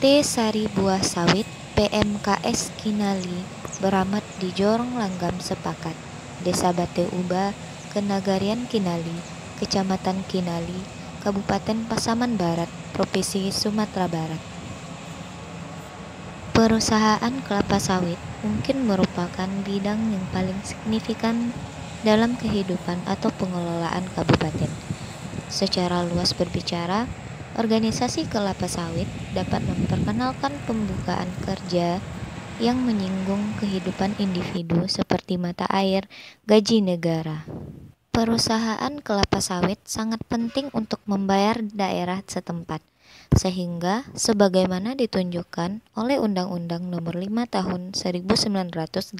Sari Buah Sawit PMKS Kinali beramat di Jorong Langgam Sepakat, Desa Bate Uba, Kenagarian Kinali, Kecamatan Kinali, Kabupaten Pasaman Barat, Provinsi Sumatera Barat. Perusahaan kelapa sawit mungkin merupakan bidang yang paling signifikan dalam kehidupan atau pengelolaan kabupaten. Secara luas berbicara, organisasi kelapa sawit dapat memperkenalkan pembukaan kerja yang menyinggung kehidupan individu seperti mata air, gaji negara. Perusahaan kelapa sawit sangat penting untuk membayar daerah setempat, sehingga sebagaimana ditunjukkan oleh Undang-Undang Nomor 5 Tahun 1984,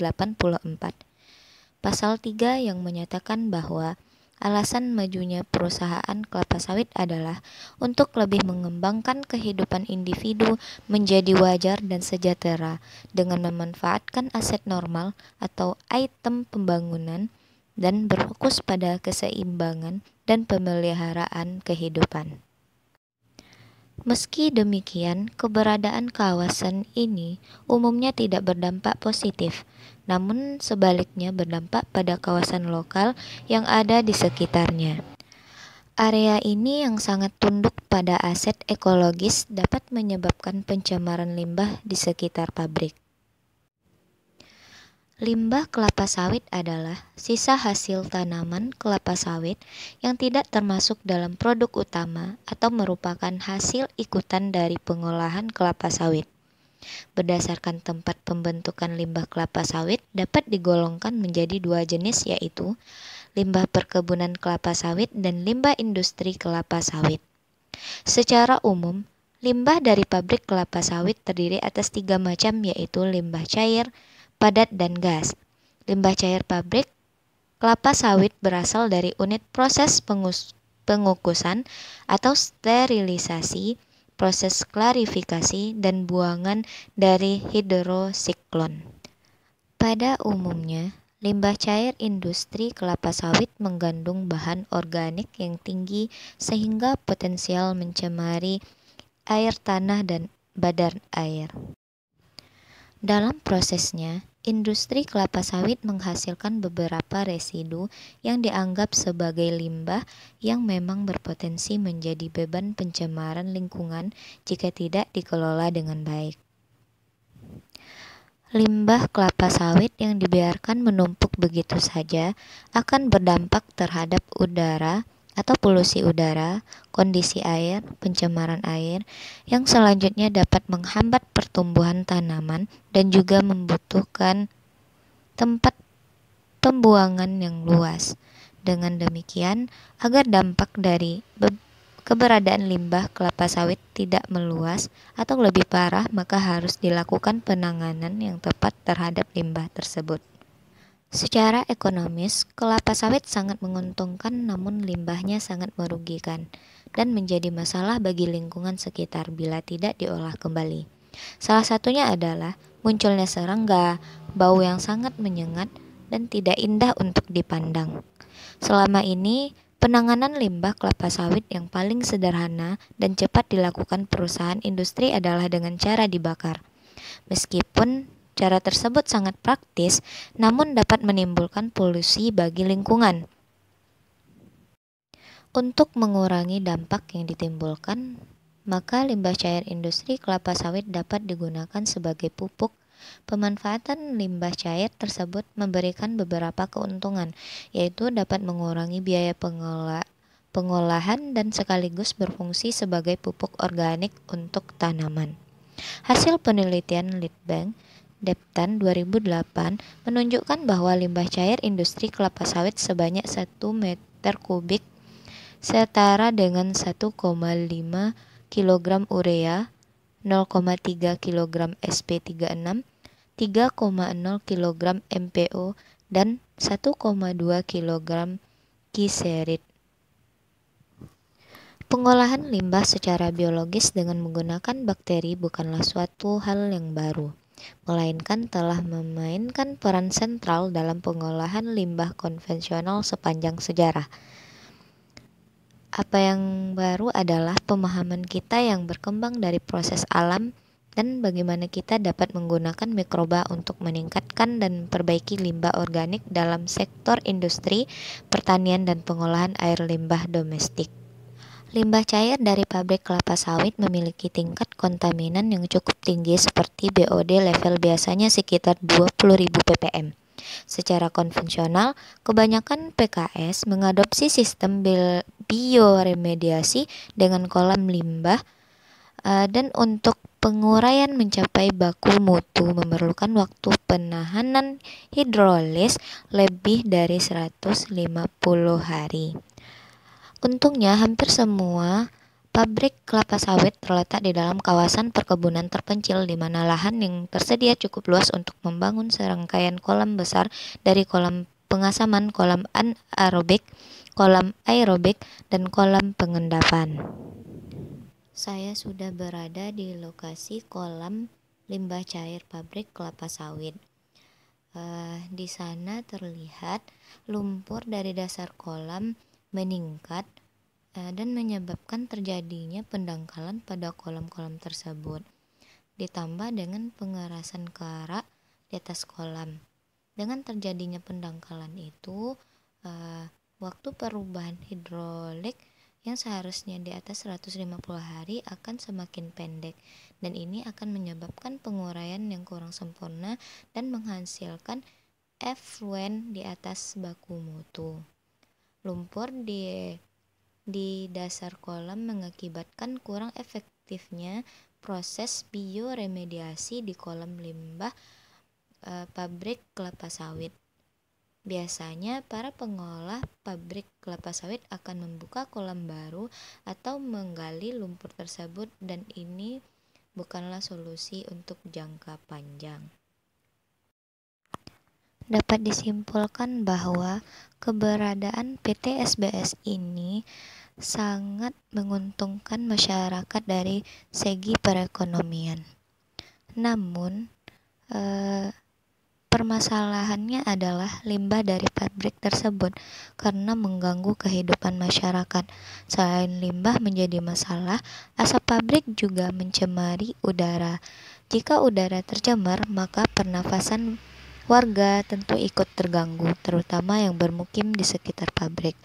Pasal 3 yang menyatakan bahwa alasan majunya perusahaan kelapa sawit adalah untuk lebih mengembangkan kehidupan individu menjadi wajar dan sejahtera dengan memanfaatkan aset normal atau item pembangunan dan berfokus pada keseimbangan dan pemeliharaan kehidupan. Meski demikian, keberadaan kawasan ini umumnya tidak berdampak positif, namun sebaliknya berdampak pada kawasan lokal yang ada di sekitarnya. Area ini yang sangat tunduk pada aset ekologis dapat menyebabkan pencemaran limbah di sekitar pabrik. Limbah kelapa sawit adalah sisa hasil tanaman kelapa sawit yang tidak termasuk dalam produk utama atau merupakan hasil ikutan dari pengolahan kelapa sawit. Berdasarkan tempat pembentukan limbah kelapa sawit dapat digolongkan menjadi dua jenis, yaitu limbah perkebunan kelapa sawit dan limbah industri kelapa sawit. Secara umum, limbah dari pabrik kelapa sawit terdiri atas 3 macam, yaitu limbah cair, padat, dan gas. Limbah cair pabrik kelapa sawit berasal dari unit proses pengukusan atau sterilisasi, proses klarifikasi, dan buangan dari hidrosiklon. Pada umumnya, limbah cair industri kelapa sawit mengandung bahan organik yang tinggi sehingga potensial mencemari air tanah dan badan air. Dalam prosesnya, industri kelapa sawit menghasilkan beberapa residu yang dianggap sebagai limbah yang memang berpotensi menjadi beban pencemaran lingkungan jika tidak dikelola dengan baik. Limbah kelapa sawit yang dibiarkan menumpuk begitu saja akan berdampak terhadap udara atau polusi udara, kondisi air, pencemaran air, yang selanjutnya dapat menghambat pertumbuhan tanaman dan juga membutuhkan tempat pembuangan yang luas. Dengan demikian, agar dampak dari keberadaan limbah kelapa sawit tidak meluas atau lebih parah, maka harus dilakukan penanganan yang tepat terhadap limbah tersebut. Secara ekonomis, kelapa sawit sangat menguntungkan, namun limbahnya sangat merugikan dan menjadi masalah bagi lingkungan sekitar bila tidak diolah kembali. Salah satunya adalah munculnya serangga, bau yang sangat menyengat dan tidak indah untuk dipandang. Selama ini, penanganan limbah kelapa sawit yang paling sederhana dan cepat dilakukan perusahaan industri adalah dengan cara dibakar. Meskipun cara tersebut sangat praktis, namun dapat menimbulkan polusi bagi lingkungan. Untuk mengurangi dampak yang ditimbulkan, maka limbah cair industri kelapa sawit dapat digunakan sebagai pupuk. Pemanfaatan limbah cair tersebut memberikan beberapa keuntungan, yaitu dapat mengurangi biaya pengolahan dan sekaligus berfungsi sebagai pupuk organik untuk tanaman. Hasil penelitian Litbang Deptan 2008 menunjukkan bahwa limbah cair industri kelapa sawit sebanyak 1 meter kubik setara dengan 1,5 kg urea, 0,3 kg SP36, 3,0 kg MPO, dan 1,2 kg kiserit. Pengolahan limbah secara biologis dengan menggunakan bakteri bukanlah suatu hal yang baru, melainkan telah memainkan peran sentral dalam pengolahan limbah konvensional sepanjang sejarah. Apa yang baru adalah pemahaman kita yang berkembang dari proses alam dan bagaimana kita dapat menggunakan mikroba untuk meningkatkan dan memperbaiki limbah organik dalam sektor industri, pertanian, dan pengolahan air limbah domestik. Limbah cair dari pabrik kelapa sawit memiliki tingkat kontaminan yang cukup tinggi seperti BOD level biasanya sekitar 20.000 ppm. Secara konvensional, kebanyakan PKS mengadopsi sistem bioremediasi dengan kolam limbah dan untuk penguraian mencapai baku mutu memerlukan waktu penahanan hidrolis lebih dari 150 hari. Untungnya hampir semua pabrik kelapa sawit terletak di dalam kawasan perkebunan terpencil di mana lahan yang tersedia cukup luas untuk membangun serangkaian kolam besar dari kolam pengasaman, kolam anaerobik, kolam aerobik, dan kolam pengendapan. Saya sudah berada di lokasi kolam limbah cair pabrik kelapa sawit. Di sana terlihat lumpur dari dasar kolam meningkat dan menyebabkan terjadinya pendangkalan pada kolam-kolam tersebut, ditambah dengan pengerasan kara di atas kolam. Dengan terjadinya pendangkalan itu, waktu perubahan hidrolik yang seharusnya di atas 150 hari akan semakin pendek, dan ini akan menyebabkan penguraian yang kurang sempurna dan menghasilkan effluent di atas baku mutu. Lumpur di dasar kolam mengakibatkan kurang efektifnya proses bioremediasi di kolam limbah pabrik kelapa sawit. Biasanya para pengolah pabrik kelapa sawit akan membuka kolam baru atau menggali lumpur tersebut, dan ini bukanlah solusi untuk jangka panjang. Dapat disimpulkan bahwa keberadaan PT SBS ini sangat menguntungkan masyarakat dari segi perekonomian. Namun, permasalahannya adalah limbah dari pabrik tersebut karena mengganggu kehidupan masyarakat. Selain limbah menjadi masalah, asap pabrik juga mencemari udara. Jika udara tercemar, maka pernafasan warga tentu ikut terganggu, terutama yang bermukim di sekitar pabrik.